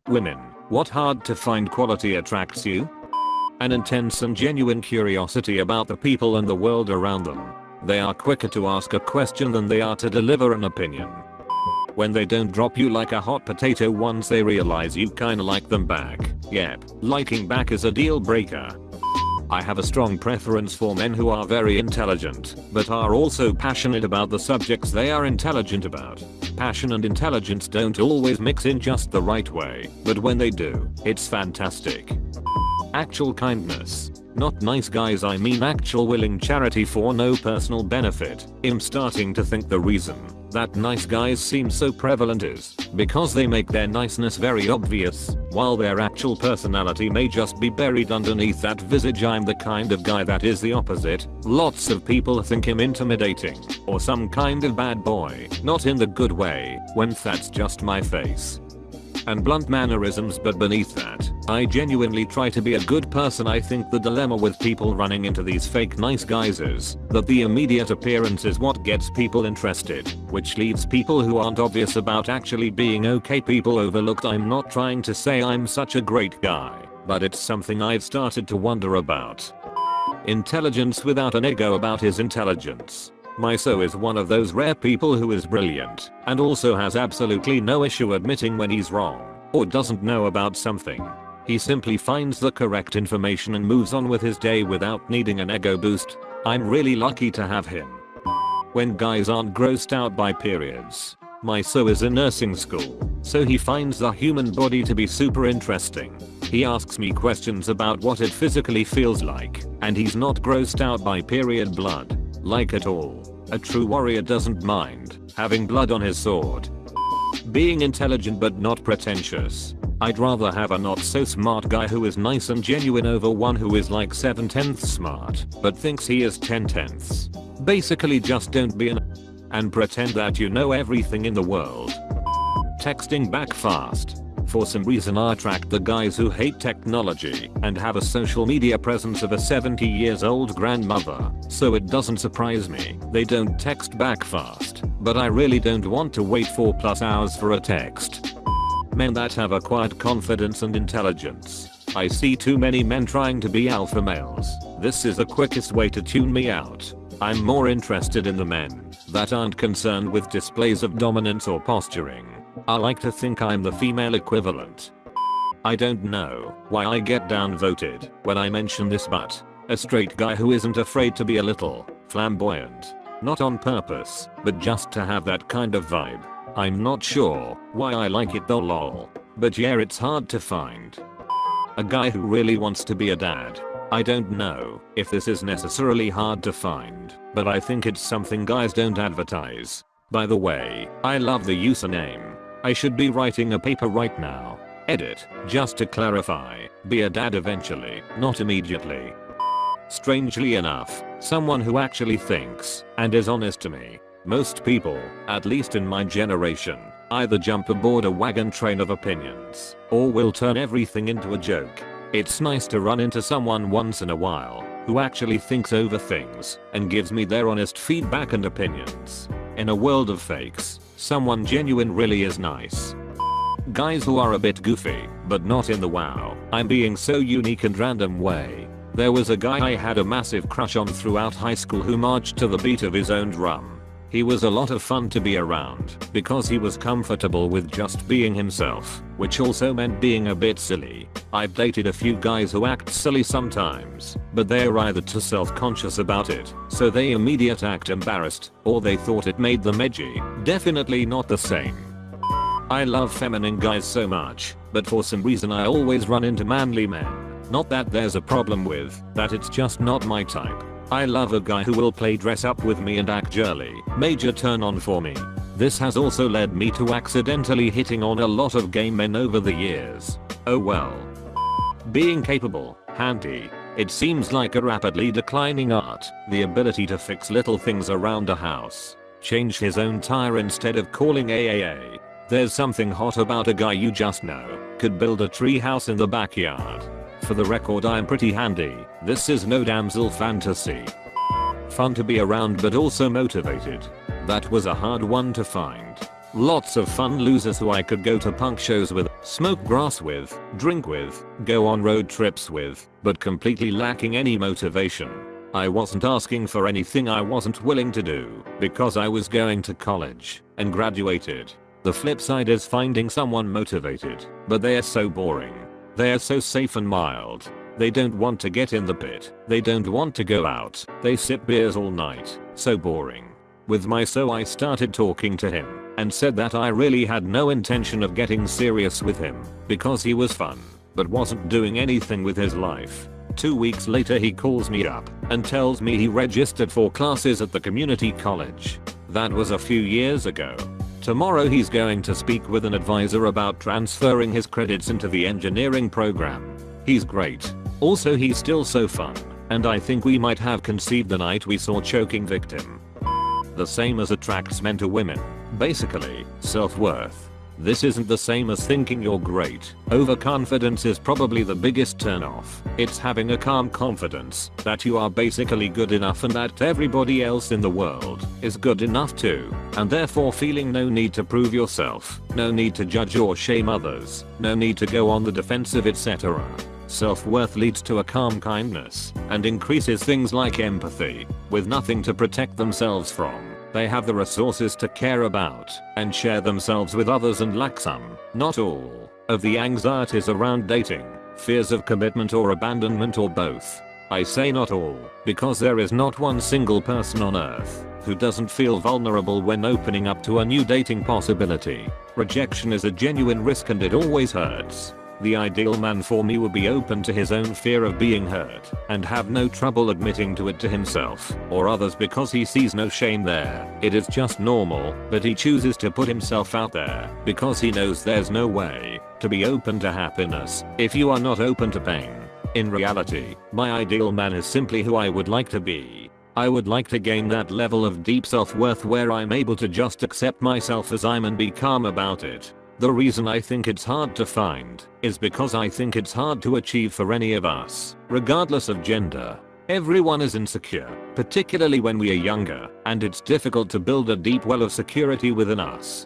Women, what hard to find quality attracts you? An intense and genuine curiosity about the people and the world around them. They are quicker to ask a question than they are to deliver an opinion. When they don't drop you like a hot potato once they realize you kinda like them back. Yep, liking back is a deal breaker. I have a strong preference for men who are very intelligent, but are also passionate about the subjects they are intelligent about. Passion and intelligence don't always mix in just the right way, but when they do, it's fantastic. Actual kindness. Not nice guys, I mean actual willing charity for no personal benefit. I'm starting to think the reason that nice guys seem so prevalent is because they make their niceness very obvious, while their actual personality may just be buried underneath that visage. I'm the kind of guy that is the opposite. Lots of people think him intimidating or some kind of bad boy, not in the good way, when that's just my face and blunt mannerisms, but beneath that, I genuinely try to be a good person. I think the dilemma with people running into these fake nice guys is that the immediate appearance is what gets people interested, which leaves people who aren't obvious about actually being okay people overlooked. I'm not trying to say I'm such a great guy, but it's something I've started to wonder about. Intelligence without an ego about his intelligence. My so is one of those rare people who is brilliant and also has absolutely no issue admitting when he's wrong or doesn't know about something. He simply finds the correct information and moves on with his day without needing an ego boost. I'm really lucky to have him. When guys aren't grossed out by periods. My so is in nursing school, so he finds the human body to be super interesting. He asks me questions about what it physically feels like, and he's not grossed out by period blood. Like at all. A true warrior doesn't mind having blood on his sword. Being intelligent but not pretentious. I'd rather have a not so smart guy who is nice and genuine over one who is like 7/10 smart but thinks he is 10/10. Basically just don't be an and pretend that you know everything in the world. Texting back fast. For some reason I attract the guys who hate technology and have a social media presence of a 70-years-old grandmother, so it doesn't surprise me they don't text back fast, but I really don't want to wait 4+ hours for a text. Men that have acquired confidence and intelligence. I see too many men trying to be alpha males. This is the quickest way to tune me out. I'm more interested in the men that aren't concerned with displays of dominance or posturing. I like to think I'm the female equivalent. I don't know why I get downvoted when I mention this, but a straight guy who isn't afraid to be a little flamboyant. Not on purpose, but just to have that kind of vibe. I'm not sure why I like it though, lol. But yeah, it's hard to find. A guy who really wants to be a dad. I don't know if this is necessarily hard to find, but I think it's something guys don't advertise. By the way, I love the username. I should be writing a paper right now. Edit, just to clarify, be a dad eventually, not immediately. Strangely enough, someone who actually thinks and is honest to me. Most people, at least in my generation, either jump aboard a wagon train of opinions or will turn everything into a joke. It's nice to run into someone once in a while who actually thinks over things and gives me their honest feedback and opinions. In a world of fakes, someone genuine really is nice. Guys who are a bit goofy, but not in the wow, I'm being so unique and random way. There was a guy I had a massive crush on throughout high school who marched to the beat of his own drum. He was a lot of fun to be around because he was comfortable with just being himself, which also meant being a bit silly. I've dated a few guys who act silly sometimes, but they're either too self-conscious about it, so they immediately act embarrassed, or they thought it made them edgy. Definitely not the same. I love feminine guys so much, but for some reason I always run into manly men. Not that there's a problem with that, it's just not my type. I love a guy who will play dress up with me and act girly. Major turn on for me. This has also led me to accidentally hitting on a lot of gay men over the years. Oh well. Being capable, handy. It seems like a rapidly declining art. The ability to fix little things around a house. Change his own tire instead of calling AAA. There's something hot about a guy you just know could build a tree house in the backyard. For the record, I'm pretty handy. This is no damsel fantasy. Fun to be around but also motivated. That was a hard one to find. Lots of fun losers who I could go to punk shows with, smoke grass with, drink with, go on road trips with, but completely lacking any motivation. I wasn't asking for anything I wasn't willing to do because I was going to college and graduated. The flip side is finding someone motivated, but they are so boring. They are so safe and mild. They don't want to get in the pit. They don't want to go out. They sip beers all night. So boring. So I started talking to him and said that I really had no intention of getting serious with him because he was fun, but wasn't doing anything with his life. 2 weeks later he calls me up and tells me he registered for classes at the community college. That was a few years ago. Tomorrow he's going to speak with an advisor about transferring his credits into the engineering program. He's great. Also he's still so fun, and I think we might have conceived the night we saw Choking Victim. The same as attracts men to women. Basically, self-worth. This isn't the same as thinking you're great. Overconfidence is probably the biggest turnoff. It's having a calm confidence that you are basically good enough and that everybody else in the world is good enough too, and therefore feeling no need to prove yourself, no need to judge or shame others, no need to go on the defensive, etc. Self-worth leads to a calm kindness and increases things like empathy. With nothing to protect themselves from, they have the resources to care about and share themselves with others and lack some, not all, of the anxieties around dating, fears of commitment or abandonment or both. I say not all, because there is not one single person on earth who doesn't feel vulnerable when opening up to a new dating possibility. Rejection is a genuine risk and it always hurts. The ideal man for me would be open to his own fear of being hurt and have no trouble admitting to it to himself or others because he sees no shame there. It is just normal, but he chooses to put himself out there because he knows there's no way to be open to happiness if you are not open to pain. In reality, my ideal man is simply who I would like to be. I would like to gain that level of deep self-worth where I'm able to just accept myself as I'm and be calm about it. The reason I think it's hard to find is because I think it's hard to achieve for any of us, regardless of gender. Everyone is insecure, particularly when we are younger, and it's difficult to build a deep well of security within us.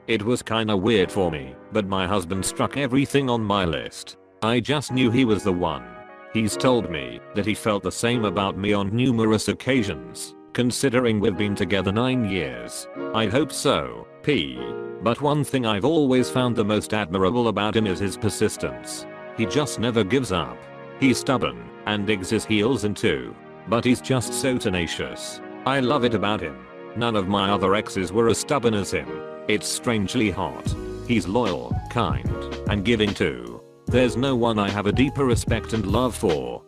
It was kinda weird for me, but my husband struck everything on my list. I just knew he was the one. He's told me that he felt the same about me on numerous occasions, considering we've been together 9 years. I hope so, P. But one thing I've always found the most admirable about him is his persistence. He just never gives up. He's stubborn and digs his heels in too, but he's just so tenacious. I love it about him. None of my other exes were as stubborn as him. It's strangely hot. He's loyal, kind, and giving too. There's no one I have a deeper respect and love for.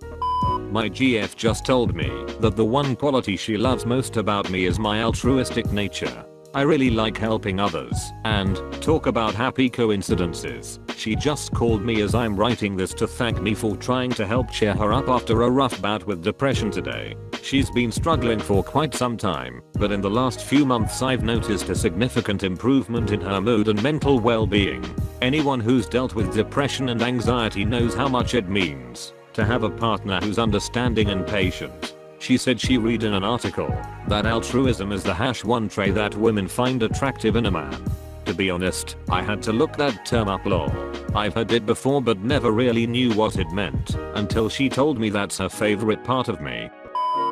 My GF just told me that the one quality she loves most about me is my altruistic nature. I really like helping others, and talk about happy coincidences. She just called me as I'm writing this to thank me for trying to help cheer her up after a rough bout with depression today. She's been struggling for quite some time, but in the last few months I've noticed a significant improvement in her mood and mental well-being. Anyone who's dealt with depression and anxiety knows how much it means to have a partner who's understanding and patient. She said she read in an article that altruism is the #1 trait that women find attractive in a man. To be honest, I had to look that term up lol. I've heard it before but never really knew what it meant until she told me that's her favorite part of me.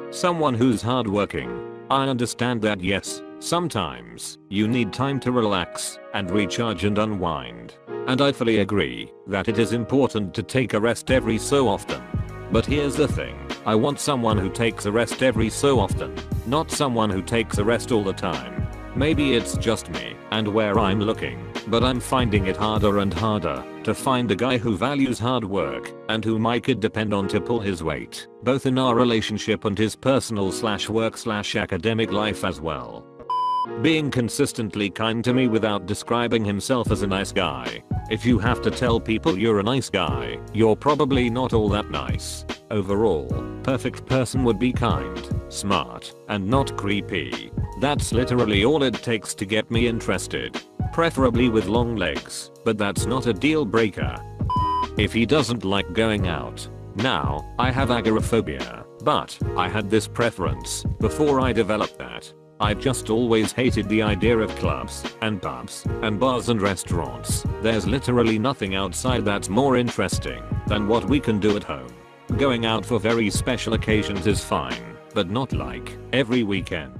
Someone who's hardworking. I understand that, yes, sometimes you need time to relax and recharge and unwind. And I fully agree that it is important to take a rest every so often. But here's the thing, I want someone who takes a rest every so often, not someone who takes a rest all the time. Maybe it's just me and where I'm looking, but I'm finding it harder and harder to find a guy who values hard work and whom I could depend on to pull his weight, both in our relationship and his personal/work/academic life as well. Being consistently kind to me without describing himself as a nice guy. If you have to tell people you're a nice guy, you're probably not all that nice. Overall, perfect person would be kind, smart, and not creepy. That's literally all it takes to get me interested. Preferably with long legs, but that's not a deal breaker. If he doesn't like going out. Now, I have agoraphobia, but I had this preference before I developed that. I've just always hated the idea of clubs and pubs and bars and restaurants. There's literally nothing outside that's more interesting than what we can do at home. Going out for very special occasions is fine, but not like every weekend.